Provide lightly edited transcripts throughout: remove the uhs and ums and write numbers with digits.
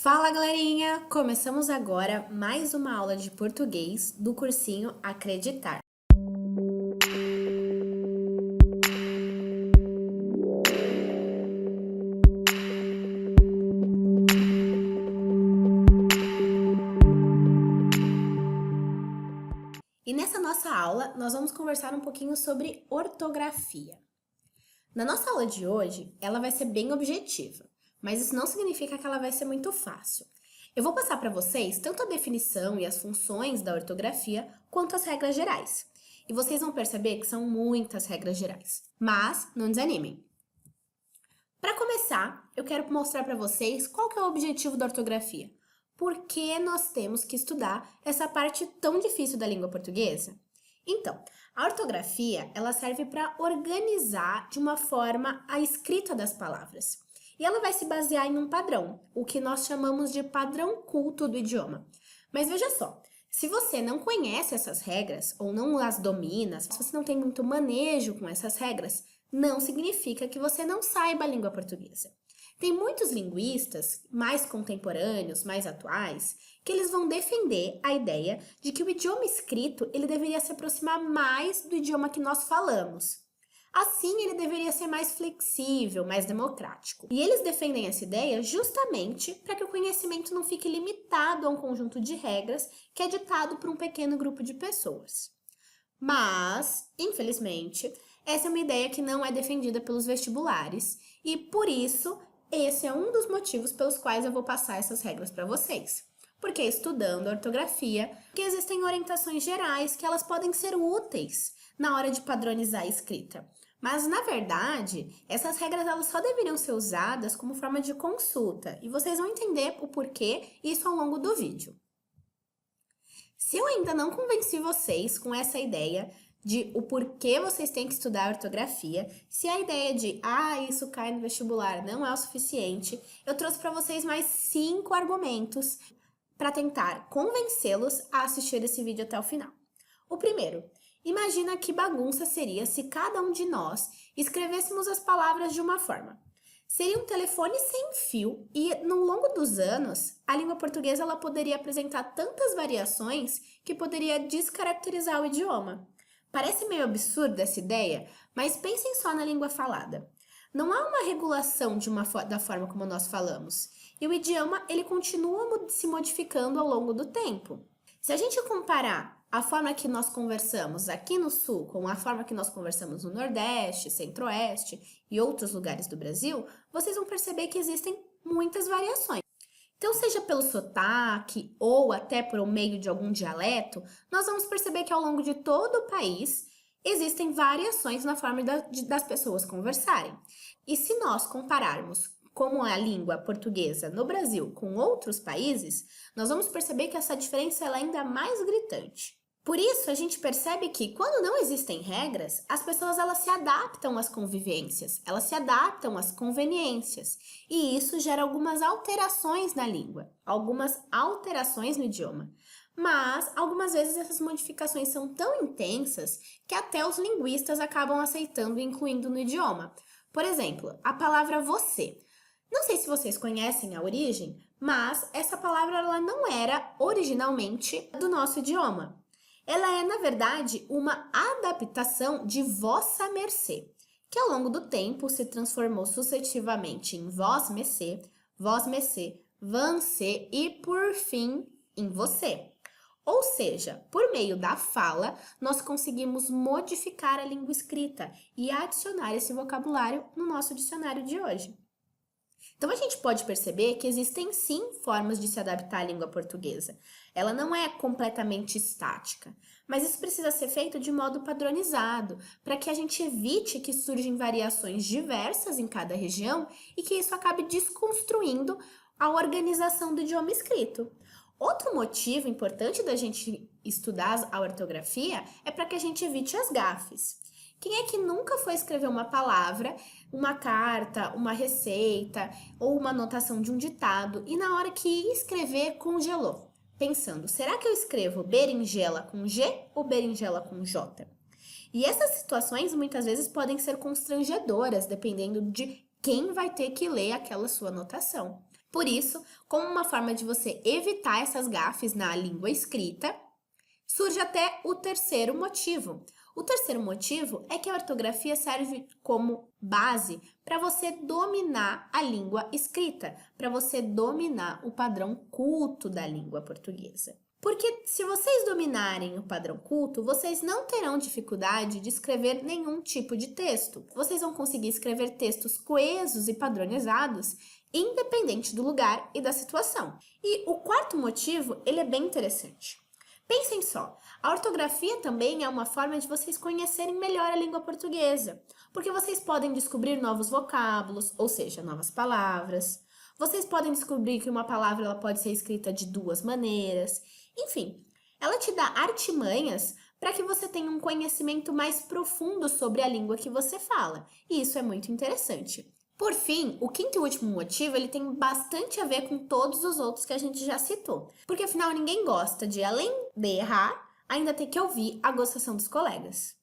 Fala, galerinha! Começamos agora mais uma aula de português do cursinho Acreditar. E nessa nossa aula, nós vamos conversar um pouquinho sobre ortografia. Na nossa aula de hoje, ela vai ser bem objetiva, mas isso não significa que ela vai ser muito fácil. Eu vou passar para vocês tanto a definição e as funções da ortografia, quanto as regras gerais. E vocês vão perceber que são muitas regras gerais, mas não desanimem. Para começar, eu quero mostrar para vocês qual que é o objetivo da ortografia. Por que nós temos que estudar essa parte tão difícil da língua portuguesa? Então, a ortografia, ela serve para organizar de uma forma a escrita das palavras. E ela vai se basear em um padrão, o que nós chamamos de padrão culto do idioma. Mas veja só, se você não conhece essas regras ou não as domina, se você não tem muito manejo com essas regras, não significa que você não saiba a língua portuguesa. Tem muitos linguistas mais contemporâneos, mais atuais, que eles vão defender a ideia de que o idioma escrito ele deveria se aproximar mais do idioma que nós falamos. Assim, ele deveria ser mais flexível, mais democrático. E eles defendem essa ideia justamente para que o conhecimento não fique limitado a um conjunto de regras que é ditado por um pequeno grupo de pessoas. Mas, infelizmente, essa é uma ideia que não é defendida pelos vestibulares e, por isso, esse é um dos motivos pelos quais eu vou passar essas regras para vocês. Porque estudando ortografia, que existem orientações gerais que elas podem ser úteis na hora de padronizar a escrita. Mas, na verdade, essas regras elas só deveriam ser usadas como forma de consulta, e vocês vão entender o porquê isso ao longo do vídeo. Se eu ainda não convenci vocês com essa ideia de o porquê vocês têm que estudar ortografia, se a ideia de isso cai no vestibular não é o suficiente, eu trouxe para vocês mais 5 argumentos para tentar convencê-los a assistir esse vídeo até o final. O primeiro, imagina que bagunça seria se cada um de nós escrevêssemos as palavras de uma forma. Seria um telefone sem fio e, no longo dos anos, a língua portuguesa ela poderia apresentar tantas variações que poderia descaracterizar o idioma. Parece meio absurda essa ideia, mas pensem só na língua falada. Não há uma regulação da forma como nós falamos, e o idioma ele continua se modificando ao longo do tempo. Se a gente comparar a forma que nós conversamos aqui no Sul com a forma que nós conversamos no Nordeste, Centro-Oeste e outros lugares do Brasil, vocês vão perceber que existem muitas variações. Então, seja pelo sotaque ou até por meio de algum dialeto, nós vamos perceber que ao longo de todo o país existem variações na forma das pessoas conversarem. E se nós compararmos como é a língua portuguesa no Brasil com outros países, nós vamos perceber que essa diferença ela é ainda mais gritante. Por isso, a gente percebe que, quando não existem regras, as pessoas elas se adaptam às convivências, elas se adaptam às conveniências, e isso gera algumas alterações na língua, algumas alterações no idioma. Mas, algumas vezes, essas modificações são tão intensas que até os linguistas acabam aceitando e incluindo no idioma. Por exemplo, a palavra você. Não sei se vocês conhecem a origem, mas essa palavra ela não era originalmente do nosso idioma. Ela é, na verdade, uma adaptação de vossa mercê, que ao longo do tempo se transformou sucessivamente em vós mercê, vancê e, por fim, em você. Ou seja, por meio da fala, nós conseguimos modificar a língua escrita e adicionar esse vocabulário no nosso dicionário de hoje. Então, a gente pode perceber que existem sim formas de se adaptar à língua portuguesa. Ela não é completamente estática, mas isso precisa ser feito de modo padronizado, para que a gente evite que surjam variações diversas em cada região e que isso acabe desconstruindo a organização do idioma escrito. Outro motivo importante da gente estudar a ortografia é para que a gente evite as gafes. Quem é que nunca foi escrever uma palavra, uma carta, uma receita ou uma anotação de um ditado e na hora que ia escrever congelou? Pensando, será que eu escrevo berinjela com G ou berinjela com J? E essas situações muitas vezes podem ser constrangedoras, dependendo de quem vai ter que ler aquela sua anotação. Por isso, como uma forma de você evitar essas gafes na língua escrita, surge até o terceiro motivo. O terceiro motivo é que a ortografia serve como base para você dominar a língua escrita, para você dominar o padrão culto da língua portuguesa. Porque se vocês dominarem o padrão culto, vocês não terão dificuldade de escrever nenhum tipo de texto. Vocês vão conseguir escrever textos coesos e padronizados, independente do lugar e da situação. E o quarto motivo, ele é bem interessante. Pensem só, a ortografia também é uma forma de vocês conhecerem melhor a língua portuguesa, porque vocês podem descobrir novos vocábulos, ou seja, novas palavras. Vocês podem descobrir que uma palavra ela pode ser escrita de duas maneiras. Enfim, ela te dá artimanhas para que você tenha um conhecimento mais profundo sobre a língua que você fala, e isso é muito interessante. Por fim, o quinto e último motivo, ele tem bastante a ver com todos os outros que a gente já citou. Porque afinal ninguém gosta de, além de errar, ainda ter que ouvir a gostação dos colegas.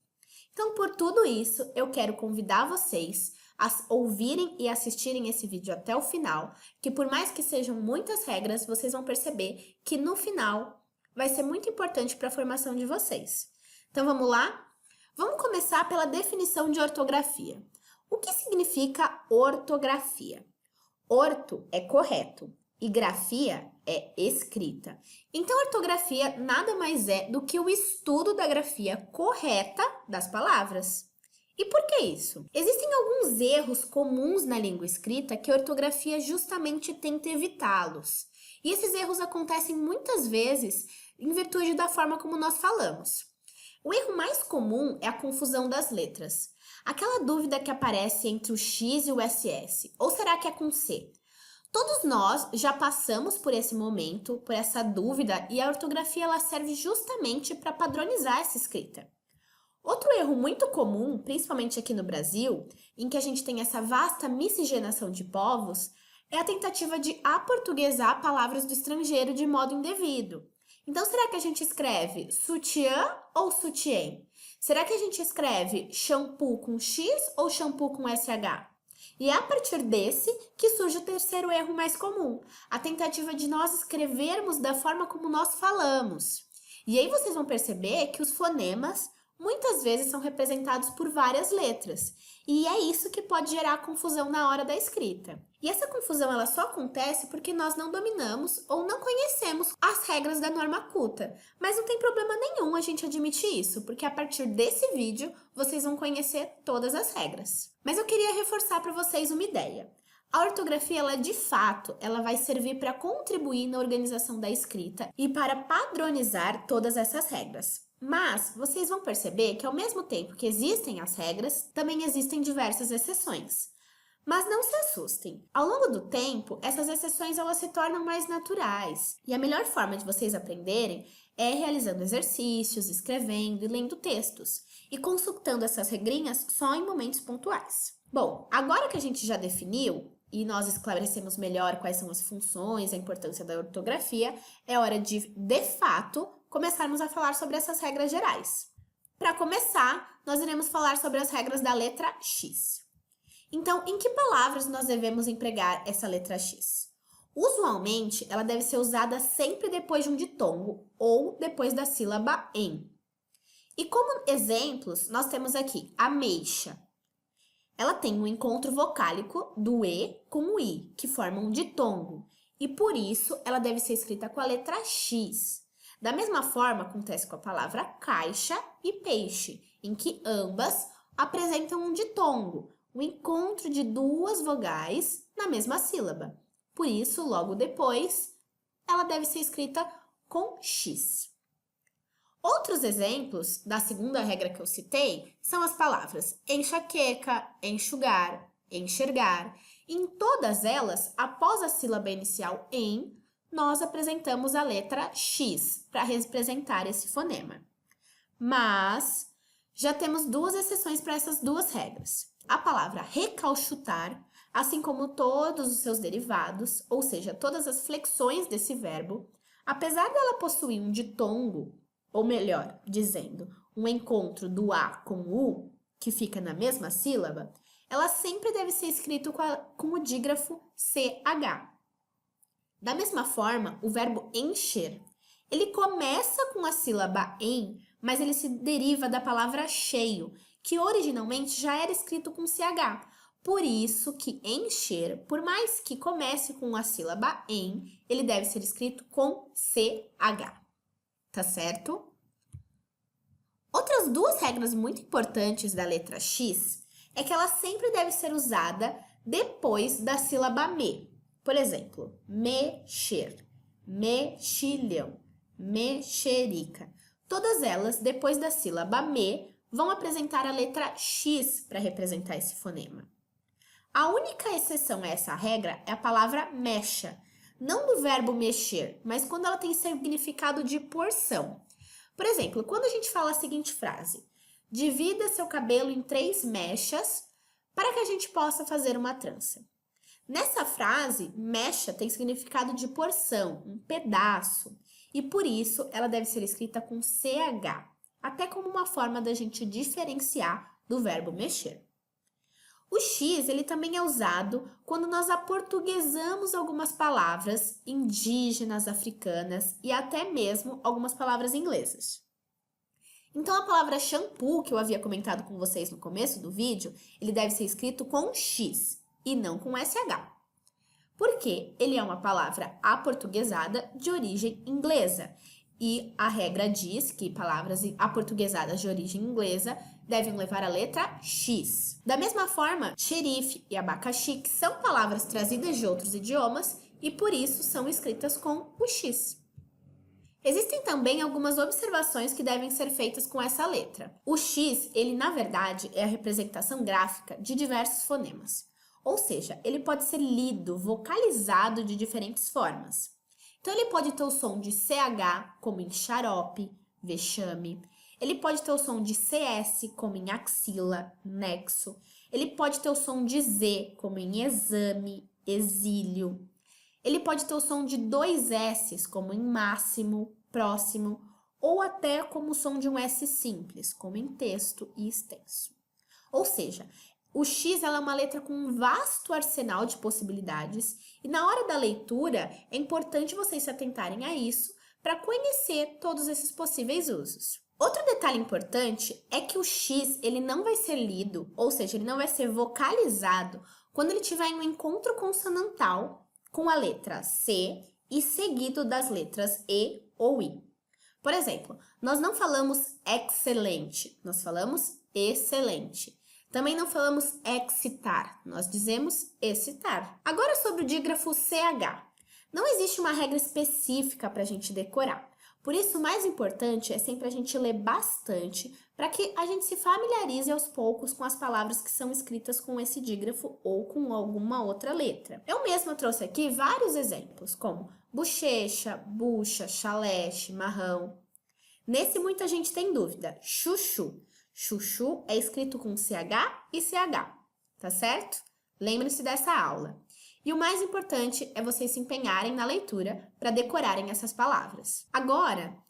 Então, por tudo isso, eu quero convidar vocês a ouvirem e assistirem esse vídeo até o final, que por mais que sejam muitas regras, vocês vão perceber que no final vai ser muito importante para a formação de vocês. Então, vamos lá? Vamos começar pela definição de ortografia. O que significa ortografia? Orto é correto e grafia é escrita. Então, ortografia nada mais é do que o estudo da grafia correta das palavras. E por que isso? Existem alguns erros comuns na língua escrita que a ortografia justamente tenta evitá-los. E esses erros acontecem muitas vezes em virtude da forma como nós falamos. O erro mais comum é a confusão das letras. Aquela dúvida que aparece entre o X e o SS, ou será que é com C? Todos nós já passamos por esse momento, por essa dúvida, e a ortografia ela serve justamente para padronizar essa escrita. Outro erro muito comum, principalmente aqui no Brasil, em que a gente tem essa vasta miscigenação de povos, é a tentativa de aportuguesar palavras do estrangeiro de modo indevido. Então, será que a gente escreve sutiã ou sutiã? Será que a gente escreve shampoo com X ou shampoo com SH? E é a partir desse que surge o terceiro erro mais comum, a tentativa de nós escrevermos da forma como nós falamos. E aí vocês vão perceber que os fonemas muitas vezes são representados por várias letras, e é isso que pode gerar confusão na hora da escrita. E essa confusão ela só acontece porque nós não dominamos ou não conhecemos as regras da norma culta. Mas não tem problema nenhum a gente admitir isso, porque a partir desse vídeo vocês vão conhecer todas as regras. Mas eu queria reforçar para vocês uma ideia. A ortografia, ela de fato, ela vai servir para contribuir na organização da escrita e para padronizar todas essas regras. Mas vocês vão perceber que ao mesmo tempo que existem as regras, também existem diversas exceções. Mas não se assustem. Ao longo do tempo, essas exceções elas se tornam mais naturais. E a melhor forma de vocês aprenderem é realizando exercícios, escrevendo e lendo textos. E consultando essas regrinhas só em momentos pontuais. Bom, agora que a gente já definiu e nós esclarecemos melhor quais são as funções, a importância da ortografia, é hora de fato, começarmos a falar sobre essas regras gerais. Para começar, nós iremos falar sobre as regras da letra X. Então, em que palavras nós devemos empregar essa letra X? Usualmente, ela deve ser usada sempre depois de um ditongo ou depois da sílaba em. E como exemplos, nós temos aqui ameixa. Ela tem um encontro vocálico do E com o I, que formam um ditongo, e por isso ela deve ser escrita com a letra X. Da mesma forma, acontece com a palavra caixa e peixe, em que ambas apresentam um ditongo, o encontro de duas vogais na mesma sílaba. Por isso, logo depois, ela deve ser escrita com X. Outros exemplos da segunda regra que eu citei são as palavras enxaqueca, enxugar, enxergar. Em todas elas, após a sílaba inicial em, nós apresentamos a letra X para representar esse fonema. Mas já temos duas exceções para essas duas regras. A palavra recalchutar, assim como todos os seus derivados, ou seja, todas as flexões desse verbo, apesar dela possuir um ditongo, ou melhor, dizendo, um encontro do A com o U, que fica na mesma sílaba, ela sempre deve ser escrita com o dígrafo CH. Da mesma forma, o verbo encher, ele começa com a sílaba em, mas ele se deriva da palavra cheio, que originalmente já era escrito com CH. Por isso que encher, por mais que comece com a sílaba em, ele deve ser escrito com CH. Tá certo? Outras duas regras muito importantes da letra X é que ela sempre deve ser usada depois da sílaba me. Por exemplo, mexer, mexilhão, mexerica. Todas elas, depois da sílaba me, vão apresentar a letra X para representar esse fonema. A única exceção a essa regra é a palavra mecha, não do verbo mexer, mas quando ela tem significado de porção. Por exemplo, quando a gente fala a seguinte frase: divida seu cabelo em 3 mechas para que a gente possa fazer uma trança. Nessa frase, mecha tem significado de porção, um pedaço, e por isso ela deve ser escrita com CH, até como uma forma da gente diferenciar do verbo mexer. O X, ele também é usado quando nós aportuguesamos algumas palavras indígenas, africanas e até mesmo algumas palavras inglesas. Então, a palavra shampoo, que eu havia comentado com vocês no começo do vídeo, ele deve ser escrito com X e não com SH. Porque ele é uma palavra aportuguesada de origem inglesa. E a regra diz que palavras aportuguesadas de origem inglesa devem levar a letra X. Da mesma forma, xerife e abacaxi, que são palavras trazidas de outros idiomas e por isso são escritas com o X. Existem também algumas observações que devem ser feitas com essa letra. O X, ele na verdade é a representação gráfica de diversos fonemas. Ou seja, ele pode ser lido, vocalizado de diferentes formas. Então, ele pode ter o som de CH, como em xarope, vexame. Ele pode ter o som de CS, como em axila, nexo. Ele pode ter o som de Z, como em exame, exílio. Ele pode ter o som de 2 S's, como em máximo, próximo, ou até como o som de um S simples, como em texto e extenso. Ou seja, o X ela é uma letra com um vasto arsenal de possibilidades e na hora da leitura é importante vocês se atentarem a isso para conhecer todos esses possíveis usos. Outro detalhe importante é que o X ele não vai ser lido, ou seja, ele não vai ser vocalizado quando ele tiver em um encontro consonantal com a letra C e seguido das letras E ou I. Por exemplo, nós não falamos excelente, nós falamos excelente. Também não falamos excitar, nós dizemos excitar. Agora sobre o dígrafo CH. Não existe uma regra específica para a gente decorar. Por isso, o mais importante é sempre a gente ler bastante para que a gente se familiarize aos poucos com as palavras que são escritas com esse dígrafo ou com alguma outra letra. Eu mesma trouxe aqui vários exemplos, como bochecha, bucha, chaleche, marrão. Nesse muita gente tem dúvida, chuchu. Chuchu é escrito com CH e CH, tá certo? Lembre-se dessa aula. E o mais importante é vocês se empenharem na leitura para decorarem essas palavras. Agora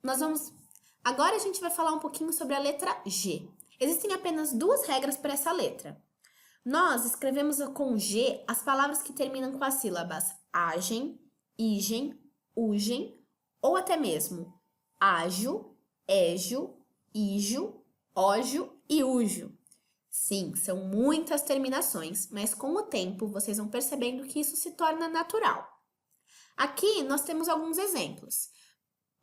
a gente vai falar um pouquinho sobre a letra G. Existem apenas 2 regras para essa letra. Nós escrevemos com G as palavras que terminam com as sílabas agem, igem, ugem ou até mesmo ágio, égio, ígio, ógio e úgio. Sim, são muitas terminações, mas com o tempo vocês vão percebendo que isso se torna natural. Aqui nós temos alguns exemplos.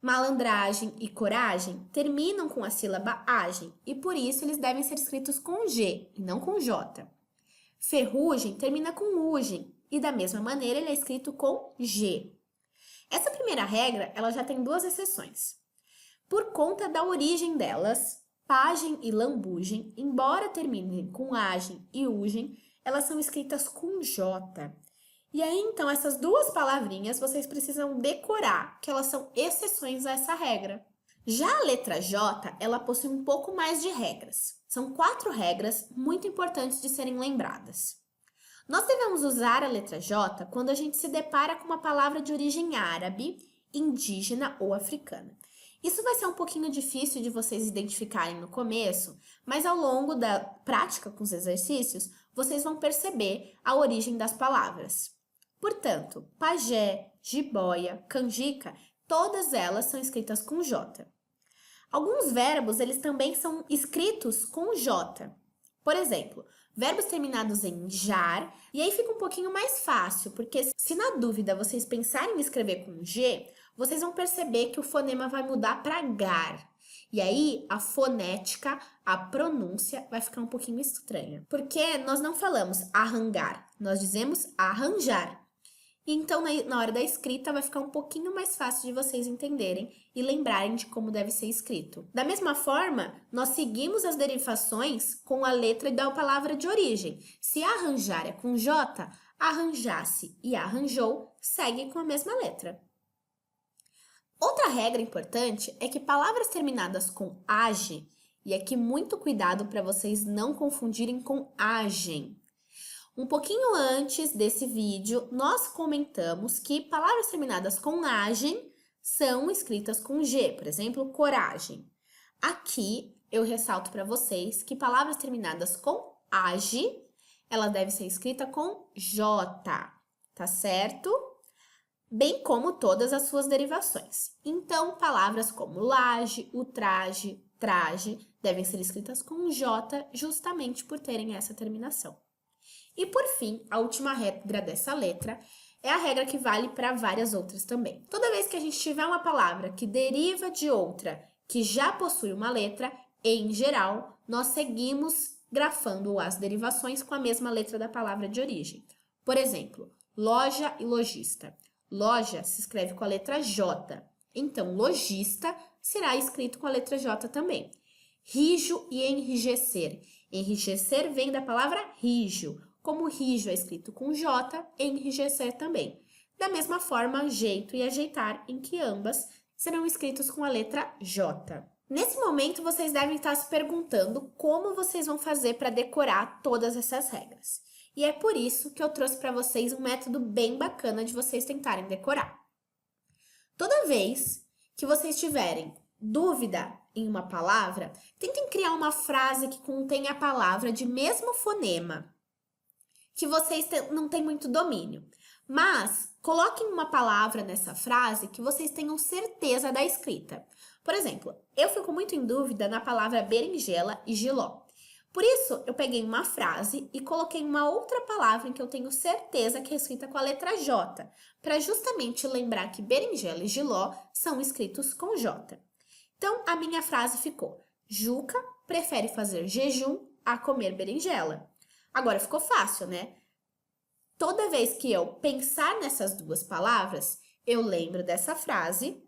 Malandragem e coragem terminam com a sílaba agem e por isso eles devem ser escritos com G e não com J. Ferrugem termina com ugem e da mesma maneira ele é escrito com G. Essa primeira regra ela já tem 2 exceções. Por conta da origem delas, pagem e lambugem, embora terminem com agem e ugem, elas são escritas com J. E aí, então, essas 2 palavrinhas vocês precisam decorar, que elas são exceções a essa regra. Já a letra J, ela possui um pouco mais de regras. São 4 regras muito importantes de serem lembradas. Nós devemos usar a letra J quando a gente se depara com uma palavra de origem árabe, indígena ou africana. Isso vai ser um pouquinho difícil de vocês identificarem no começo, mas ao longo da prática com os exercícios, vocês vão perceber a origem das palavras. Portanto, pajé, jiboia, canjica, todas elas são escritas com J. Alguns verbos, eles também são escritos com J. Por exemplo, verbos terminados em jar, e aí fica um pouquinho mais fácil, porque se na dúvida vocês pensarem em escrever com G, vocês vão perceber que o fonema vai mudar para gar. E aí, a fonética, a pronúncia vai ficar um pouquinho estranha. Porque nós não falamos arrangar, nós dizemos arranjar. Então, na hora da escrita, vai ficar um pouquinho mais fácil de vocês entenderem e lembrarem de como deve ser escrito. Da mesma forma, nós seguimos as derivações com a letra da palavra de origem. Se arranjar é com J, arranjasse e arranjou seguem com a mesma letra. Outra regra importante é que palavras terminadas com age, e aqui muito cuidado para vocês não confundirem com agem. Um pouquinho antes desse vídeo, nós comentamos que palavras terminadas com agem são escritas com G, por exemplo, coragem. Aqui eu ressalto para vocês que palavras terminadas com age, ela deve ser escrita com J, tá certo? Bem como todas as suas derivações. Então, palavras como laje, ultraje, traje, devem ser escritas com J justamente por terem essa terminação. E por fim, a última regra dessa letra é a regra que vale para várias outras também. Toda vez que a gente tiver uma palavra que deriva de outra que já possui uma letra, em geral, nós seguimos grafando as derivações com a mesma letra da palavra de origem. Por exemplo, loja e lojista. Loja se escreve com a letra J, então lojista será escrito com a letra J também. Rijo e enrijecer. Enrijecer vem da palavra rijo. Como rijo é escrito com J, enrijecer também. Da mesma forma, jeito e ajeitar, em que ambas serão escritos com a letra J. Nesse momento, vocês devem estar se perguntando como vocês vão fazer para decorar todas essas regras. E é por isso que eu trouxe para vocês um método bem bacana de vocês tentarem decorar. Toda vez que vocês tiverem dúvida em uma palavra, tentem criar uma frase que contém a palavra de mesmo fonema, que vocês não têm muito domínio. Mas coloquem uma palavra nessa frase que vocês tenham certeza da escrita. Por exemplo, eu fico muito em dúvida na palavra berinjela e jiló. Por isso, eu peguei uma frase e coloquei uma outra palavra em que eu tenho certeza que é escrita com a letra J, para justamente lembrar que berinjela e jiló são escritos com J. Então, a minha frase ficou: Juca prefere fazer jejum a comer berinjela. Agora ficou fácil, né? Toda vez que eu pensar nessas duas palavras, eu lembro dessa frase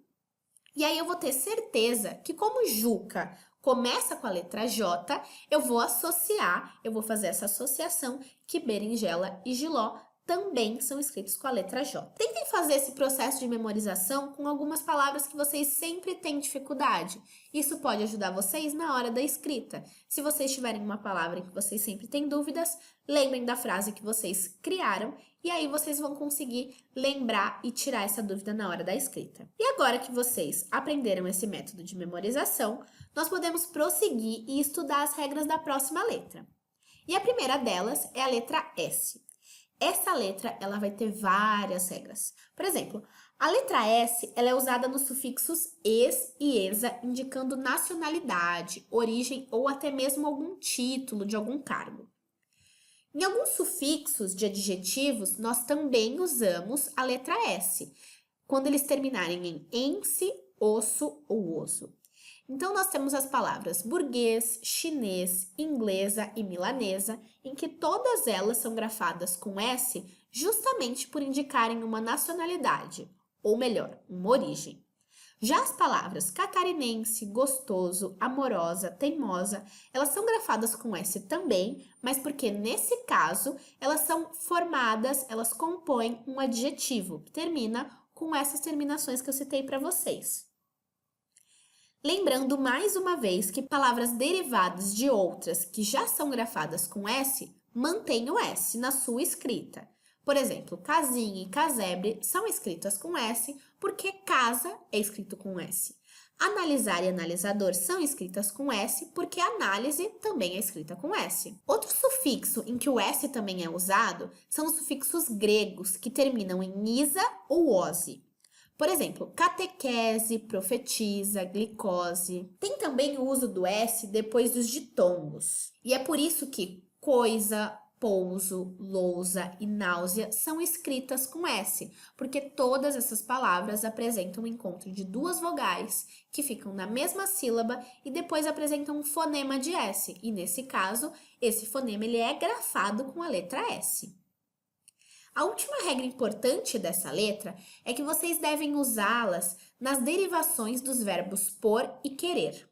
e aí eu vou ter certeza que como Juca começa com a letra J, eu vou fazer essa associação que berinjela e jiló também são escritos com a letra J. Tentem fazer esse processo de memorização com algumas palavras que vocês sempre têm dificuldade. Isso pode ajudar vocês na hora da escrita. Se vocês tiverem uma palavra em que vocês sempre têm dúvidas, lembrem da frase que vocês criaram e aí vocês vão conseguir lembrar e tirar essa dúvida na hora da escrita. E agora que vocês aprenderam esse método de memorização, nós podemos prosseguir e estudar as regras da próxima letra. E a primeira delas é a letra S. Essa letra, ela vai ter várias regras. Por exemplo, a letra S, ela é usada nos sufixos es e esa, indicando nacionalidade, origem ou até mesmo algum título de algum cargo. Em alguns sufixos de adjetivos, nós também usamos a letra S, quando eles terminarem em ense, osso ou oso. Então, nós temos as palavras burguês, chinês, inglesa e milanesa, em que todas elas são grafadas com S justamente por indicarem uma nacionalidade, ou melhor, uma origem. Já as palavras catarinense, gostoso, amorosa, teimosa, elas são grafadas com S também, mas porque nesse caso elas são formadas, elas compõem um adjetivo que termina com essas terminações que eu citei para vocês. Lembrando mais uma vez que palavras derivadas de outras que já são grafadas com S, mantêm o S na sua escrita. Por exemplo, casinha e casebre são escritas com S porque casa é escrito com S. Analisar e analisador são escritas com S porque análise também é escrita com S. Outro sufixo em que o S também é usado são os sufixos gregos que terminam em isa ou ose. Por exemplo, catequese, profetiza, glicose. Tem também o uso do S depois dos ditongos. E é por isso que coisa, pouso, lousa e náusea são escritas com S, porque todas essas palavras apresentam o encontro de duas vogais que ficam na mesma sílaba e depois apresentam um fonema de S. E nesse caso, esse fonema ele é grafado com a letra S. A última regra importante dessa letra é que vocês devem usá-las nas derivações dos verbos por e querer.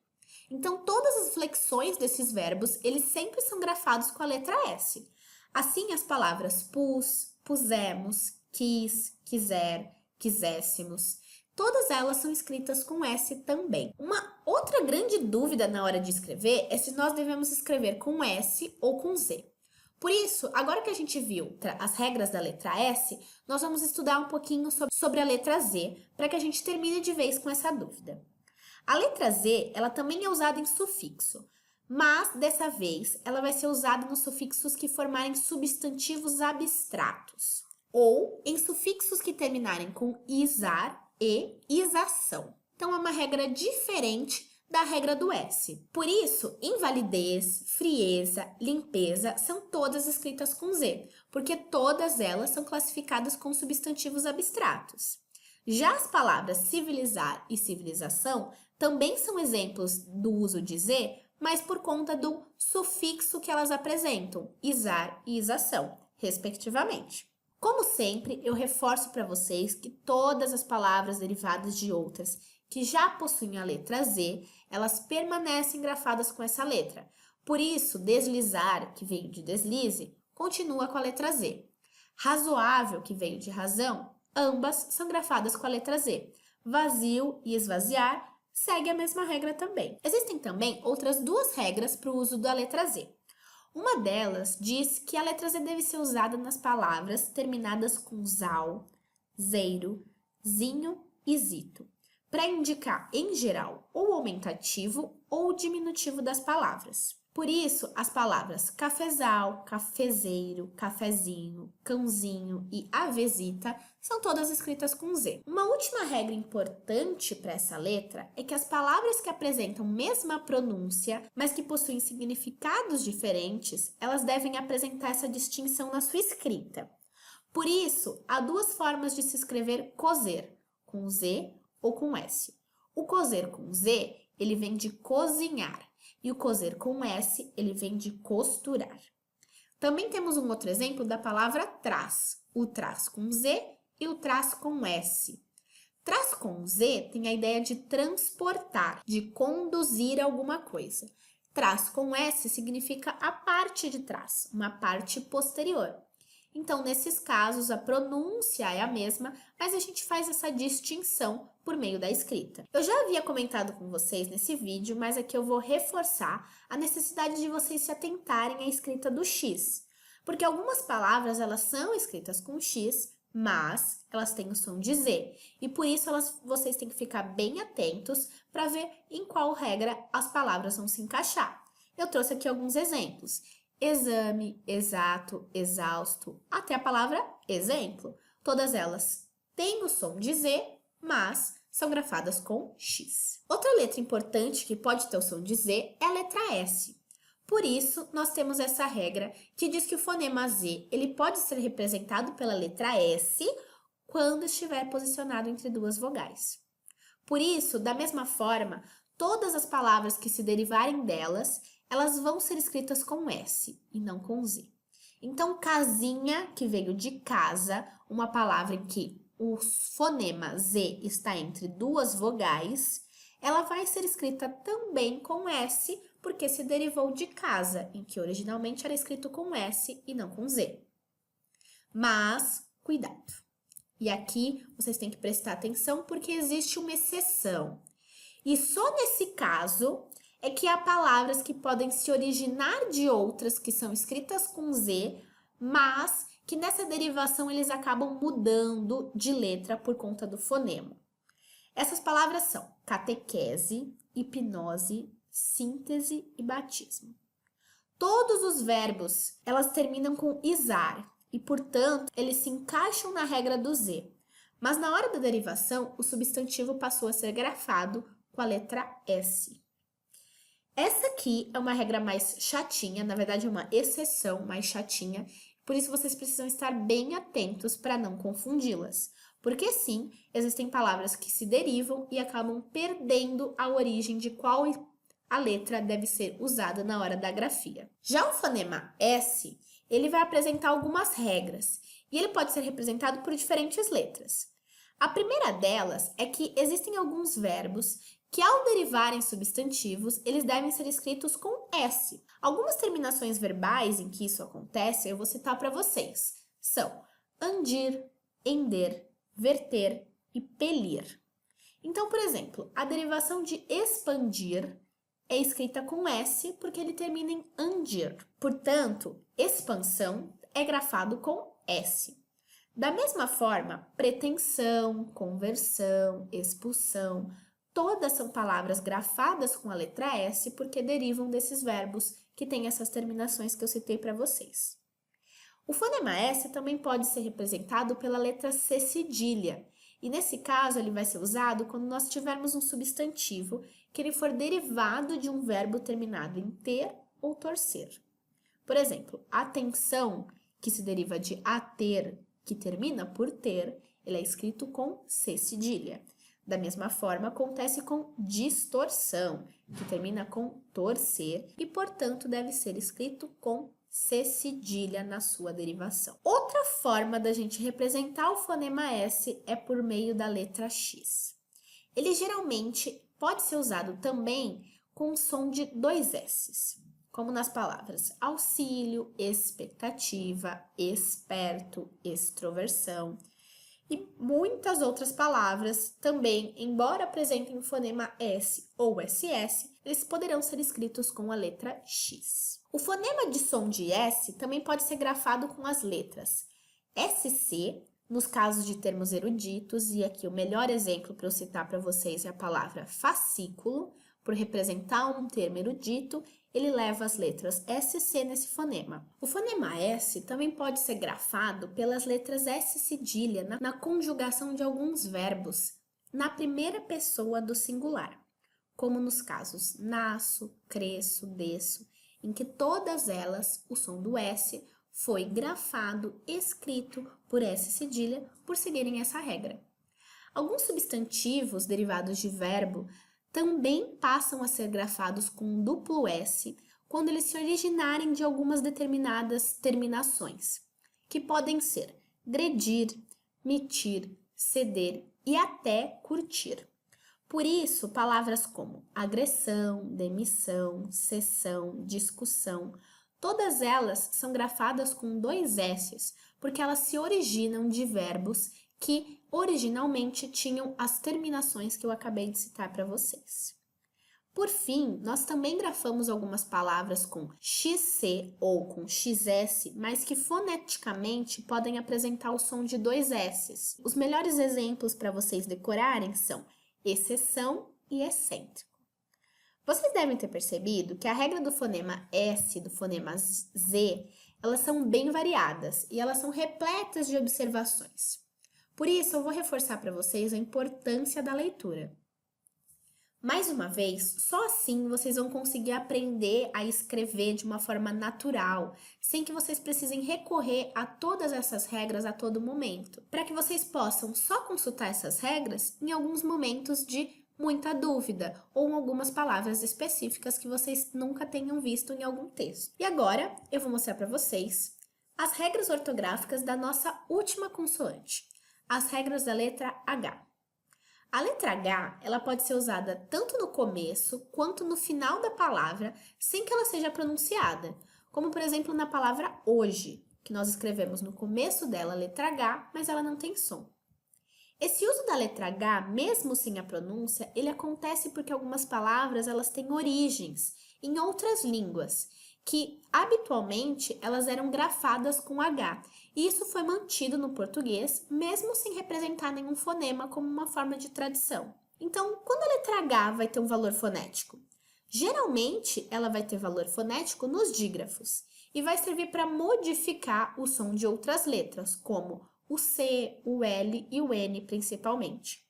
Então, todas as flexões desses verbos, eles sempre são grafados com a letra S. Assim, as palavras pus, pusemos, quis, quiser, quiséssemos, todas elas são escritas com S também. Uma outra grande dúvida na hora de escrever é se nós devemos escrever com S ou com Z. Por isso, agora que a gente viu as regras da letra S, nós vamos estudar um pouquinho sobre a letra Z, para que a gente termine de vez com essa dúvida. A letra Z, ela também é usada em sufixo, mas dessa vez ela vai ser usada nos sufixos que formarem substantivos abstratos, ou em sufixos que terminarem com isar e isação. Então é uma regra diferente da regra do S. Por isso, invalidez, frieza, limpeza são todas escritas com Z, porque todas elas são classificadas com substantivos abstratos. Já as palavras civilizar e civilização também são exemplos do uso de Z, mas por conta do sufixo que elas apresentam, isar e isação, respectivamente. Como sempre, eu reforço para vocês que todas as palavras derivadas de outras que já possuem a letra Z, elas permanecem grafadas com essa letra. Por isso, deslizar, que veio de deslize, continua com a letra Z. Razoável, que veio de razão, ambas são grafadas com a letra Z. Vazio e esvaziar segue a mesma regra também. Existem também outras duas regras para o uso da letra Z. Uma delas diz que a letra Z deve ser usada nas palavras terminadas com zal, zeiro, zinho e zito, para indicar, em geral, ou o aumentativo ou o diminutivo das palavras. Por isso, as palavras cafezal, cafezeiro, cafezinho, cãozinho e avezita são todas escritas com Z. Uma última regra importante para essa letra é que as palavras que apresentam mesma pronúncia, mas que possuem significados diferentes, elas devem apresentar essa distinção na sua escrita. Por isso, há duas formas de se escrever cozer, com Z ou com S. O cozer com Z, ele vem de cozinhar. E o cozer com S, ele vem de costurar. Também temos um outro exemplo da palavra traz. O traz com Z e o traz com S. Traz com Z tem a ideia de transportar, de conduzir alguma coisa. Traz com S significa a parte de trás, uma parte posterior. Então, nesses casos, a pronúncia é a mesma, mas a gente faz essa distinção por meio da escrita. Eu já havia comentado com vocês nesse vídeo, mas aqui eu vou reforçar a necessidade de vocês se atentarem à escrita do X. Porque algumas palavras, elas são escritas com X, mas elas têm o som de Z. E por isso, vocês têm que ficar bem atentos para ver em qual regra as palavras vão se encaixar. Eu trouxe aqui alguns exemplos. Exame, exato, exausto, até a palavra exemplo. Todas elas têm o som de Z, mas são grafadas com X. Outra letra importante que pode ter o som de Z é a letra S. Por isso, nós temos essa regra que diz que o fonema Z ele pode ser representado pela letra S quando estiver posicionado entre duas vogais. Por isso, da mesma forma, todas as palavras que se derivarem delas, elas vão ser escritas com S e não com Z. Então, casinha, que veio de casa, uma palavra em que o fonema Z está entre duas vogais, ela vai ser escrita também com S, porque se derivou de casa, em que originalmente era escrito com S e não com Z. Mas, cuidado! E aqui vocês têm que prestar atenção porque existe uma exceção. E só nesse caso é que há palavras que podem se originar de outras que são escritas com Z, mas que nessa derivação eles acabam mudando de letra por conta do fonema. Essas palavras são catequese, hipnose, síntese e batismo. Todos os verbos, elas terminam com isar e, portanto, eles se encaixam na regra do Z. Mas na hora da derivação, o substantivo passou a ser grafado com a letra S. Essa aqui é uma regra mais chatinha, na verdade é uma exceção mais chatinha, por isso vocês precisam estar bem atentos para não confundi-las. Porque sim, existem palavras que se derivam e acabam perdendo a origem de qual a letra deve ser usada na hora da grafia. Já o fonema S, ele vai apresentar algumas regras e ele pode ser representado por diferentes letras. A primeira delas é que existem alguns verbos que, ao derivarem substantivos, eles devem ser escritos com S. Algumas terminações verbais em que isso acontece, eu vou citar para vocês. São andir, ender, verter e pelir. Então, por exemplo, a derivação de expandir é escrita com S porque ele termina em andir. Portanto, expansão é grafado com S. Da mesma forma, pretensão, conversão, expulsão, todas são palavras grafadas com a letra S porque derivam desses verbos que têm essas terminações que eu citei para vocês. O fonema S também pode ser representado pela letra C cedilha, e nesse caso ele vai ser usado quando nós tivermos um substantivo que ele for derivado de um verbo terminado em ter ou torcer. Por exemplo, atenção, que se deriva de ater, que termina por ter, ele é escrito com C cedilha. Da mesma forma, acontece com distorção, que termina com torcer e, portanto, deve ser escrito com C cedilha na sua derivação. Outra forma da gente representar o fonema S é por meio da letra X. Ele geralmente pode ser usado também com o som de dois S's, como nas palavras auxílio, expectativa, esperto, extroversão. E muitas outras palavras também, embora apresentem o fonema S ou SS, eles poderão ser escritos com a letra X. O fonema de som de S também pode ser grafado com as letras SC, nos casos de termos eruditos, e aqui o melhor exemplo para eu citar para vocês é a palavra fascículo. Por representar um termo erudito, ele leva as letras SC nesse fonema. O fonema S também pode ser grafado pelas letras S cedilha na conjugação de alguns verbos na primeira pessoa do singular, como nos casos nasço, cresço, desço, em que todas elas, o som do S, foi grafado, escrito por S cedilha, por seguirem essa regra. Alguns substantivos derivados de verbo também passam a ser grafados com duplo S quando eles se originarem de algumas determinadas terminações, que podem ser gredir, mitir, ceder e até curtir. Por isso, palavras como agressão, demissão, cessão, discussão, todas elas são grafadas com dois S's, porque elas se originam de verbos que originalmente tinham as terminações que eu acabei de citar para vocês. Por fim, nós também grafamos algumas palavras com XC ou com XS, mas que foneticamente podem apresentar o som de dois S's. Os melhores exemplos para vocês decorarem são exceção e excêntrico. Vocês devem ter percebido que a regra do fonema S e do fonema Z, elas são bem variadas e elas são repletas de observações. Por isso, eu vou reforçar para vocês a importância da leitura. Mais uma vez, só assim vocês vão conseguir aprender a escrever de uma forma natural, sem que vocês precisem recorrer a todas essas regras a todo momento, para que vocês possam só consultar essas regras em alguns momentos de muita dúvida ou em algumas palavras específicas que vocês nunca tenham visto em algum texto. E agora, eu vou mostrar para vocês as regras ortográficas da nossa última consoante, as regras da letra H. A letra H, ela pode ser usada tanto no começo quanto no final da palavra, sem que ela seja pronunciada, como por exemplo na palavra hoje, que nós escrevemos no começo dela a letra H, mas ela não tem som. Esse uso da letra H, mesmo sem a pronúncia, ele acontece porque algumas palavras elas têm origens em outras línguas, que habitualmente elas eram grafadas com H, e isso foi mantido no português, mesmo sem representar nenhum fonema como uma forma de tradição. Então, quando a letra H vai ter um valor fonético? Geralmente, ela vai ter valor fonético nos dígrafos e vai servir para modificar o som de outras letras, como o C, o L e o N principalmente.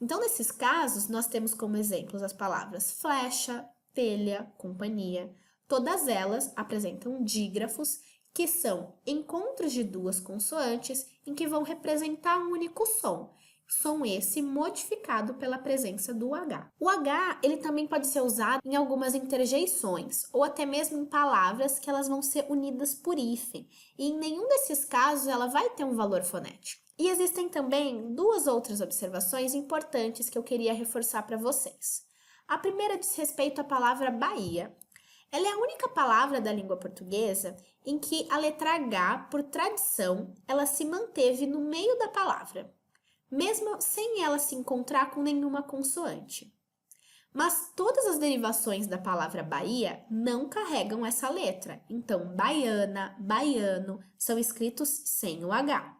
Então, nesses casos, nós temos como exemplos as palavras flecha, telha, companhia. Todas elas apresentam dígrafos, que são encontros de duas consoantes em que vão representar um único som. Som esse modificado pela presença do H. O H, ele também pode ser usado em algumas interjeições, ou até mesmo em palavras que elas vão ser unidas por hífen, e em nenhum desses casos ela vai ter um valor fonético. E existem também duas outras observações importantes que eu queria reforçar para vocês. A primeira diz respeito à palavra Bahia. Ela é a única palavra da língua portuguesa em que a letra H, por tradição, ela se manteve no meio da palavra, mesmo sem ela se encontrar com nenhuma consoante. Mas todas as derivações da palavra Bahia não carregam essa letra, então baiana, baiano são escritos sem o H.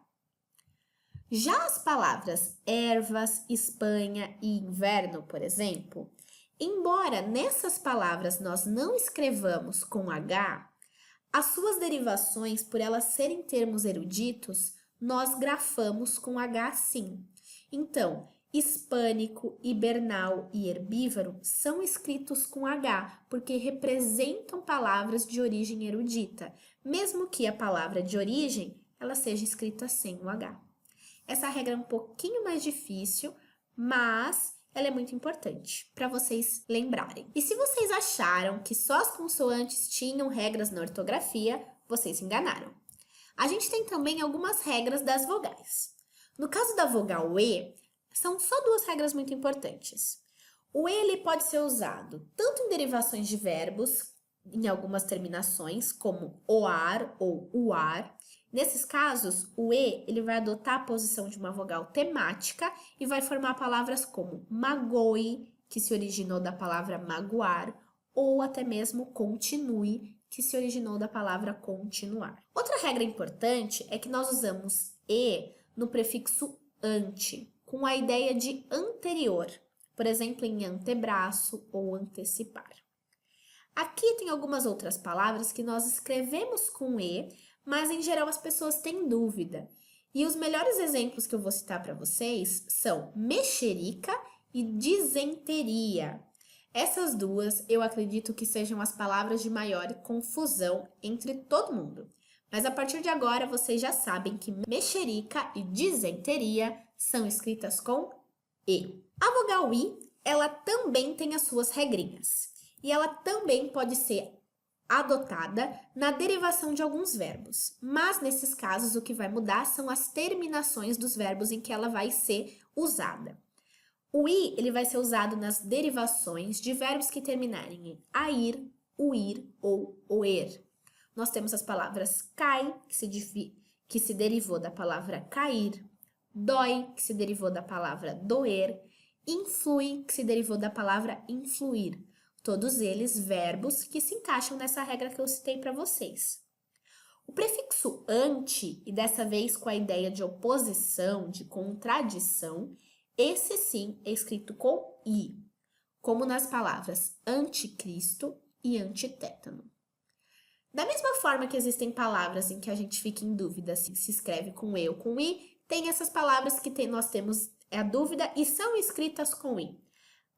Já as palavras ervas, Espanha e inverno, por exemplo, embora nessas palavras nós não escrevamos com H, as suas derivações, por elas serem termos eruditos, nós grafamos com H sim. Então, hispânico, hibernal e herbívoro são escritos com H, porque representam palavras de origem erudita, mesmo que a palavra de origem ela seja escrita sem o H. Essa regra é um pouquinho mais difícil, mas ela é muito importante para vocês lembrarem. E se vocês acharam que só as consoantes tinham regras na ortografia, vocês se enganaram. A gente tem também algumas regras das vogais. No caso da vogal E, são só duas regras muito importantes. O E ele pode ser usado tanto em derivações de verbos, em algumas terminações, como oar ou uar. Nesses casos, o E ele vai adotar a posição de uma vogal temática e vai formar palavras como magoe, que se originou da palavra magoar, ou até mesmo continue, que se originou da palavra continuar. Outra regra importante é que nós usamos E no prefixo ante, com a ideia de anterior, por exemplo, em antebraço ou antecipar. Aqui tem algumas outras palavras que nós escrevemos com E, mas em geral as pessoas têm dúvida. E os melhores exemplos que eu vou citar para vocês são mexerica e disenteria. Essas duas eu acredito que sejam as palavras de maior confusão entre todo mundo. Mas a partir de agora vocês já sabem que mexerica e disenteria são escritas com E. A vogal I, ela também tem as suas regrinhas. E ela também pode ser adotada na derivação de alguns verbos. Mas nesses casos o que vai mudar são as terminações dos verbos em que ela vai ser usada. O I ele vai ser usado nas derivações de verbos que terminarem em air, uir ou oer. Nós temos as palavras cai, que se derivou da palavra cair, dói, que se derivou da palavra doer, influi, que se derivou da palavra influir. Todos eles verbos que se encaixam nessa regra que eu citei para vocês. O prefixo ante, e dessa vez com a ideia de oposição, de contradição, esse sim é escrito com I, como nas palavras anticristo e antitétano. Da mesma forma que existem palavras em que a gente fica em dúvida se escreve com E ou com I, tem essas palavras que nós temos a dúvida e são escritas com I.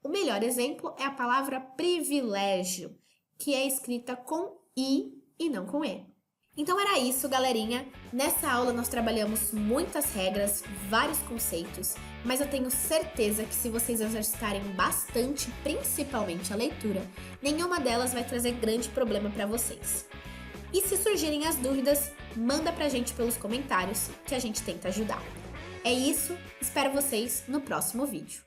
O melhor exemplo é a palavra privilégio, que é escrita com I e não com E. Então era isso, galerinha. Nessa aula nós trabalhamos muitas regras, vários conceitos, mas eu tenho certeza que se vocês exercitarem bastante, principalmente a leitura, nenhuma delas vai trazer grande problema para vocês. E se surgirem as dúvidas, manda pra gente pelos comentários que a gente tenta ajudar. É isso, espero vocês no próximo vídeo.